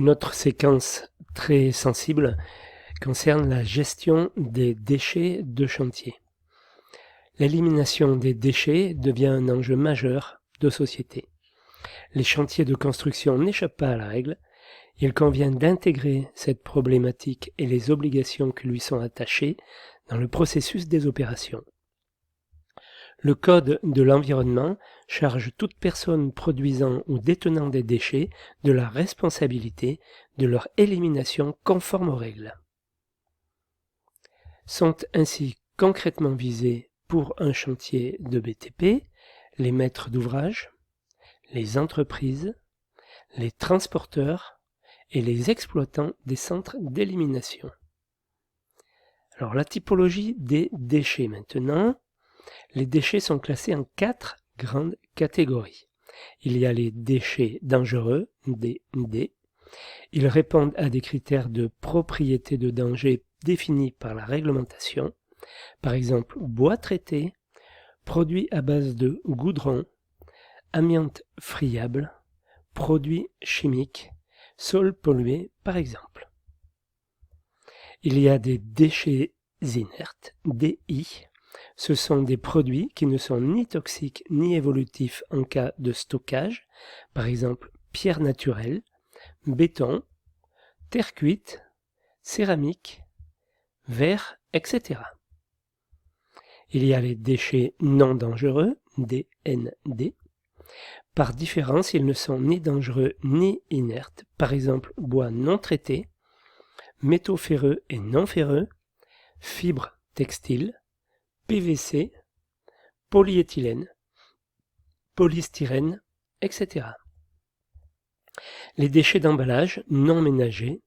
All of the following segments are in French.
Une autre séquence très sensible concerne la gestion des déchets de chantier. L'élimination des déchets devient un enjeu majeur de société. Les chantiers de construction n'échappent pas à la règle. Il convient d'intégrer cette problématique et les obligations qui lui sont attachées dans le processus des opérations. Le Code de l'environnement charge toute personne produisant ou détenant des déchets de la responsabilité de leur élimination conforme aux règles. Sont ainsi concrètement visés pour un chantier de BTP les maîtres d'ouvrage, les entreprises, les transporteurs et les exploitants des centres d'élimination. Alors la typologie des déchets maintenant. Les déchets sont classés en 4 grandes catégories. Il y a les déchets dangereux, DD. Ils répondent à des critères de propriété de danger définis par la réglementation. Par exemple, bois traité, produits à base de goudron, amiante friable, produits chimiques, sol pollué par exemple. Il y a des déchets inertes, DI. Ce sont des produits qui ne sont ni toxiques ni évolutifs en cas de stockage, par exemple pierre naturelle, béton, terre cuite, céramique, verre, etc. Il y a les déchets non dangereux, DND. Par différence, ils ne sont ni dangereux ni inertes, par exemple bois non traité, métaux ferreux et non ferreux, fibres textiles, PVC, polyéthylène, polystyrène, etc. Les déchets d'emballage non ménagers,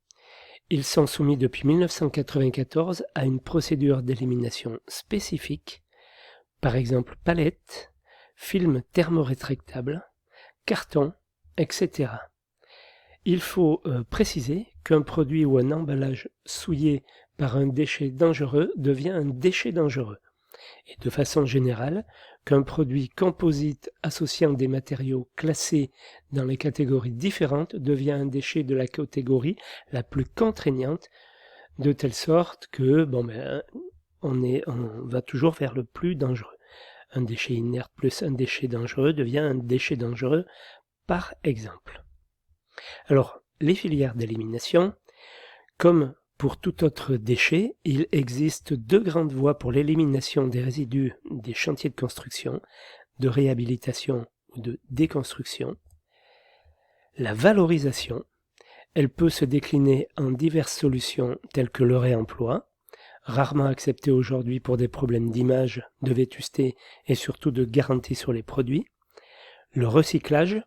ils sont soumis depuis 1994 à une procédure d'élimination spécifique, par exemple palettes, films thermorétractables, carton, etc. Il faut préciser qu'un produit ou un emballage souillé par un déchet dangereux devient un déchet dangereux. Et de façon générale, qu'un produit composite associant des matériaux classés dans les catégories différentes devient un déchet de la catégorie la plus contraignante, de telle sorte que on va toujours vers le plus dangereux. Un déchet inerte plus un déchet dangereux devient un déchet dangereux, par exemple. Alors, les filières d'élimination, comme pour tout autre déchet, il existe 2 grandes voies pour l'élimination des résidus des chantiers de construction, de réhabilitation ou de déconstruction. La valorisation, elle peut se décliner en diverses solutions telles que le réemploi, rarement accepté aujourd'hui pour des problèmes d'image, de vétusté et surtout de garantie sur les produits, le recyclage,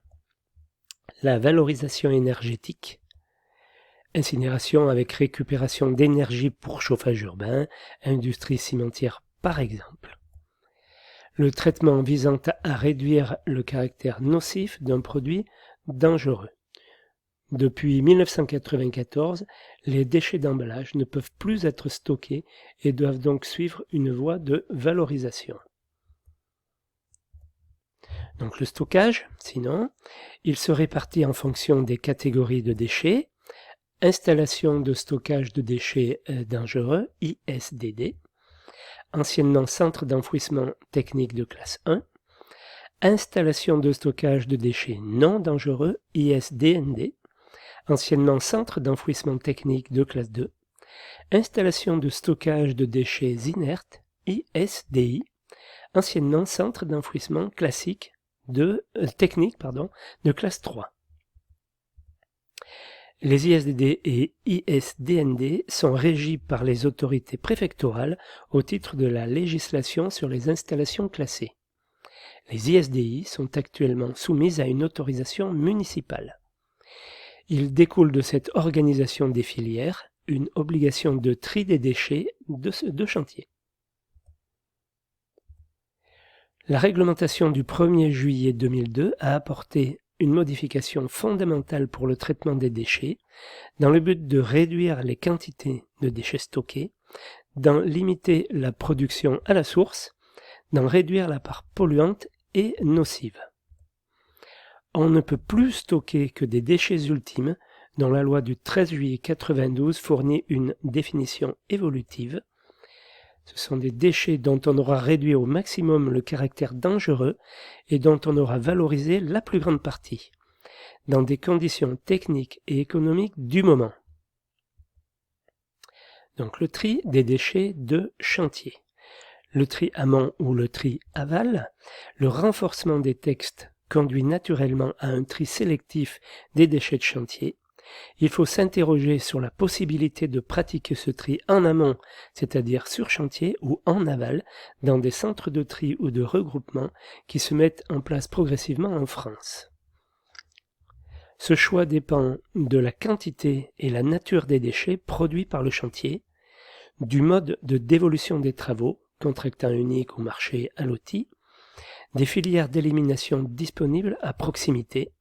la valorisation énergétique, incinération avec récupération d'énergie pour chauffage urbain, industrie cimentière par exemple. Le traitement visant à réduire le caractère nocif d'un produit dangereux. Depuis 1994, les déchets d'emballage ne peuvent plus être stockés et doivent donc suivre une voie de valorisation. Donc le stockage, sinon, il se répartit en fonction des catégories de déchets. Installation de stockage de déchets dangereux, ISDD, anciennement centre d'enfouissement technique de classe 1, installation de stockage de déchets non dangereux, ISDND, anciennement centre d'enfouissement technique de classe 2, installation de stockage de déchets inertes, ISDI, anciennement centre d'enfouissement classique technique de classe 3. Les ISDD et ISDND sont régis par les autorités préfectorales au titre de la législation sur les installations classées. Les ISDI sont actuellement soumises à une autorisation municipale. Il découle de cette organisation des filières une obligation de tri des déchets de chantier. La réglementation du 1er juillet 2002 a apporté une modification fondamentale pour le traitement des déchets, dans le but de réduire les quantités de déchets stockés, d'en limiter la production à la source, d'en réduire la part polluante et nocive. On ne peut plus stocker que des déchets ultimes dont la loi du 13 juillet 92 fournit une définition évolutive. Ce sont des déchets dont on aura réduit au maximum le caractère dangereux et dont on aura valorisé la plus grande partie, dans des conditions techniques et économiques du moment. Donc le tri des déchets de chantier. Le tri amont ou le tri aval, le renforcement des textes conduit naturellement à un tri sélectif des déchets de chantier. Il faut s'interroger sur la possibilité de pratiquer ce tri en amont, c'est-à-dire sur chantier, ou en aval, dans des centres de tri ou de regroupement qui se mettent en place progressivement en France. Ce choix dépend de la quantité et la nature des déchets produits par le chantier, du mode de dévolution des travaux, contractant unique ou marché à l'outil, des filières d'élimination disponibles à proximité.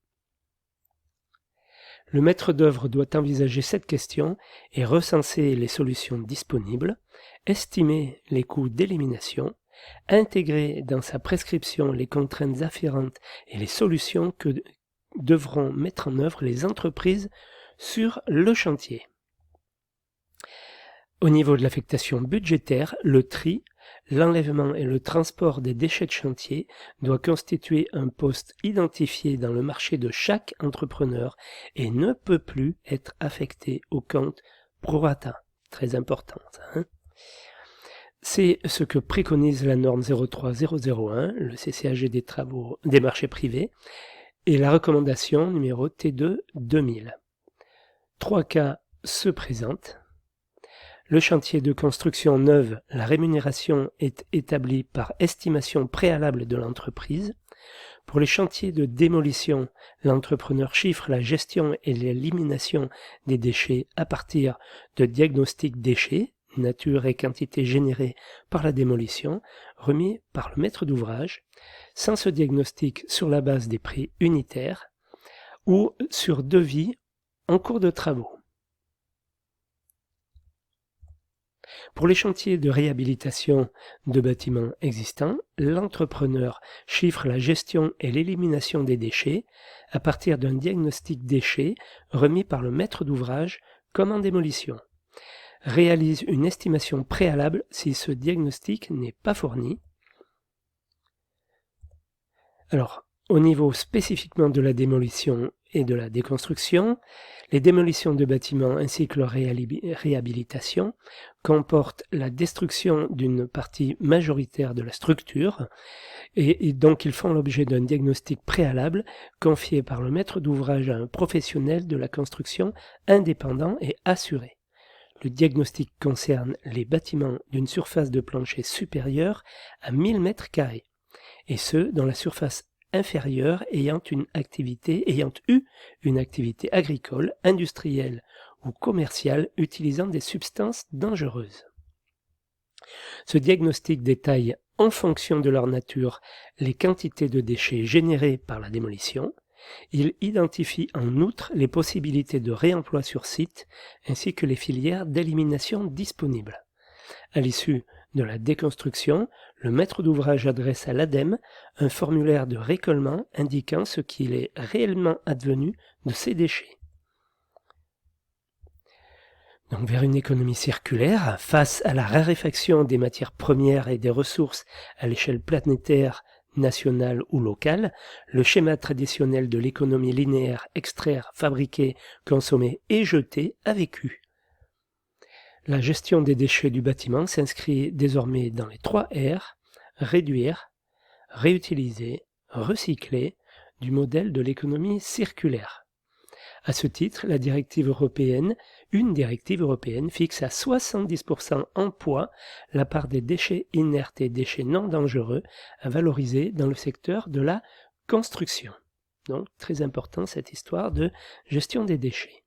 Le maître d'œuvre doit envisager cette question et recenser les solutions disponibles, estimer les coûts d'élimination, intégrer dans sa prescription les contraintes afférentes et les solutions que devront mettre en œuvre les entreprises sur le chantier. Au niveau de l'affectation budgétaire, le tri, l'enlèvement et le transport des déchets de chantier doit constituer un poste identifié dans le marché de chaque entrepreneur et ne peut plus être affecté au compte prorata. Très importante. C'est ce que préconise la norme 03001, le CCAG des marchés privés, et la recommandation numéro T2 2000. 3 cas se présentent. Le chantier de construction neuve, la rémunération est établie par estimation préalable de l'entreprise. Pour les chantiers de démolition, l'entrepreneur chiffre la gestion et l'élimination des déchets à partir de diagnostics déchets, nature et quantité générée par la démolition, remis par le maître d'ouvrage, sans ce diagnostic sur la base des prix unitaires ou sur devis en cours de travaux. Pour les chantiers de réhabilitation de bâtiments existants, l'entrepreneur chiffre la gestion et l'élimination des déchets à partir d'un diagnostic déchets remis par le maître d'ouvrage comme en démolition. Réalise une estimation préalable si ce diagnostic n'est pas fourni. Alors, au niveau spécifiquement de la démolition et de la déconstruction, les démolitions de bâtiments ainsi que leur réhabilitation comportent la destruction d'une partie majoritaire de la structure et donc ils font l'objet d'un diagnostic préalable confié par le maître d'ouvrage à un professionnel de la construction indépendant et assuré. Le diagnostic concerne les bâtiments d'une surface de plancher supérieure à 1000 m², et ceux dont la surface inférieure ayant eu une activité agricole, industrielle ou commerciale utilisant des substances dangereuses. Ce diagnostic détaille en fonction de leur nature les quantités de déchets générés par la démolition. Il identifie en outre les possibilités de réemploi sur site ainsi que les filières d'élimination disponibles. À l'issue de la déconstruction, le maître d'ouvrage adresse à l'ADEME un formulaire de récolement indiquant ce qu'il est réellement advenu de ces déchets. Donc vers une économie circulaire, face à la raréfaction des matières premières et des ressources à l'échelle planétaire, nationale ou locale, le schéma traditionnel de l'économie linéaire extraire, fabriquer, consommer et jeter a vécu. La gestion des déchets du bâtiment s'inscrit désormais dans les 3 R, réduire, réutiliser, recycler, du modèle de l'économie circulaire. À ce titre, une directive européenne fixe à 70% en poids la part des déchets inertes et déchets non dangereux à valoriser dans le secteur de la construction. Donc, très important cette histoire de gestion des déchets.